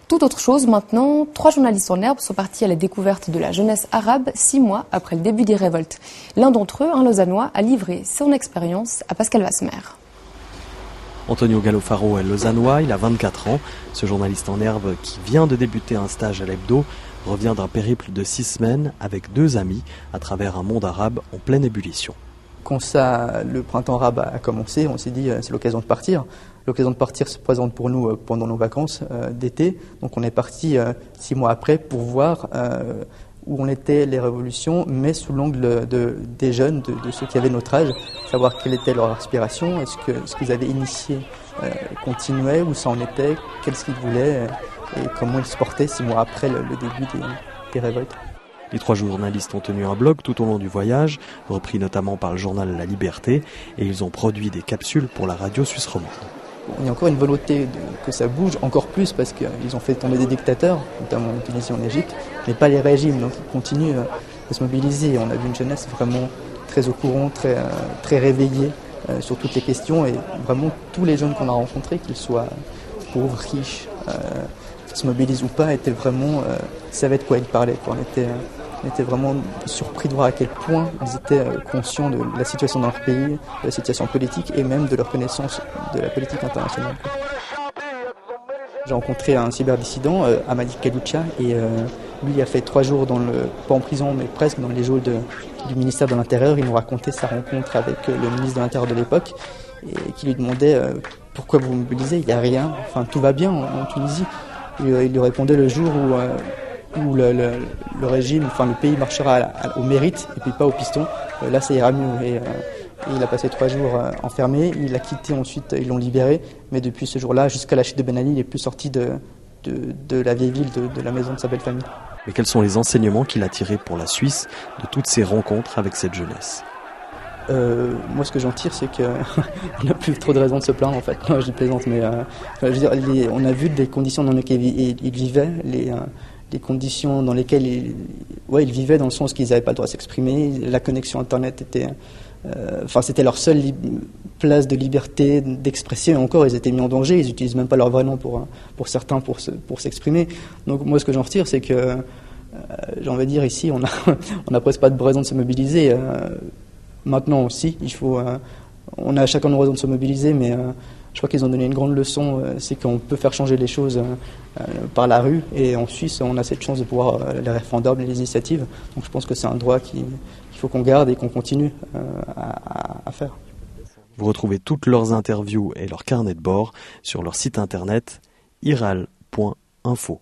Tout autre chose maintenant, 3 journalistes en herbe sont partis à la découverte de la jeunesse arabe 6 mois après le début des révoltes. L'un d'entre eux, un Lausannois, a livré son expérience à Pascal Vasmer. Antonio Gallofaro est lausannois, il a 24 ans. Ce journaliste en herbe qui vient de débuter un stage à l'hebdo revient d'un périple de 6 semaines avec 2 amis à travers un monde arabe en pleine ébullition. Quand le printemps arabe a commencé, on s'est dit c'est l'occasion de partir. L'occasion de partir se présente pour nous pendant nos vacances d'été. Donc on est parti 6 mois après pour voir où en étaient les révolutions, mais sous l'angle des jeunes, de ceux qui avaient notre âge, savoir quelle était leur aspiration, est-ce que ce qu'ils avaient initié continuait, où ça en était, qu'est-ce qu'ils voulaient et comment ils se portaient 6 mois après le début des révoltes. Les 3 journalistes ont tenu un blog tout au long du voyage, repris notamment par le journal La Liberté, et ils ont produit des capsules pour la radio suisse romande. Il y a encore une volonté que ça bouge encore plus parce qu'ils ont fait tomber des dictateurs, notamment en Tunisie et en Égypte, mais pas les régimes, donc ils continuent à se mobiliser. On a vu une jeunesse vraiment très au courant, très réveillée sur toutes les questions, et vraiment tous les jeunes qu'on a rencontrés, qu'ils soient pauvres, riches, qui se mobilisent ou pas, étaient vraiment, savaient de quoi ils parlaient. On était vraiment surpris de voir à quel point ils étaient conscients de la situation dans leur pays, de la situation politique et même de leur connaissance de la politique internationale. J'ai rencontré un cyberdissident, Amadi Kaloucha, et lui a fait 3 jours, pas en prison, mais presque dans les geôles du ministère de l'Intérieur. Il nous racontait sa rencontre avec le ministre de l'Intérieur de l'époque, et qui lui demandait pourquoi vous vous mobilisez, il n'y a rien, enfin tout va bien en Tunisie. Il lui répondait le jour où le régime, enfin le pays marchera au mérite et puis pas au piston, là ça ira mieux. Et il a passé 3 jours enfermé, il l'a quitté ensuite, ils l'ont libéré, mais depuis ce jour-là, jusqu'à la chute de Ben Ali, il n'est plus sorti de la vieille ville, de la maison de sa belle famille. Mais quels sont les enseignements qu'il a tirés pour la Suisse de toutes ces rencontres avec cette jeunesse ? Moi, ce que j'en tire, c'est qu'on n'a plus trop de raisons de se plaindre, en fait. Je plaisante, mais je veux dire, on a vu des conditions dans lesquelles ils vivaient, les conditions dans lesquelles ils vivaient, dans le sens qu'ils n'avaient pas le droit de s'exprimer. La connexion Internet était, c'était leur seule place de liberté d'expression. Et encore, ils étaient mis en danger. Ils n'utilisent même pas leur vrai nom pour certains pour s'exprimer. Donc, moi, ce que j'en retire, c'est que, j'ai envie de dire, ici, on n'a presque pas de raison de se mobiliser. Maintenant aussi, on a chacun nos raisons de se mobiliser, mais je crois qu'ils ont donné une grande leçon, c'est qu'on peut faire changer les choses par la rue, et en Suisse, on a cette chance de pouvoir les référendums, les initiatives. Donc je pense que c'est un droit qu'il faut qu'on garde et qu'on continue à faire. Vous retrouvez toutes leurs interviews et leurs carnets de bord sur leur site internet iral.info.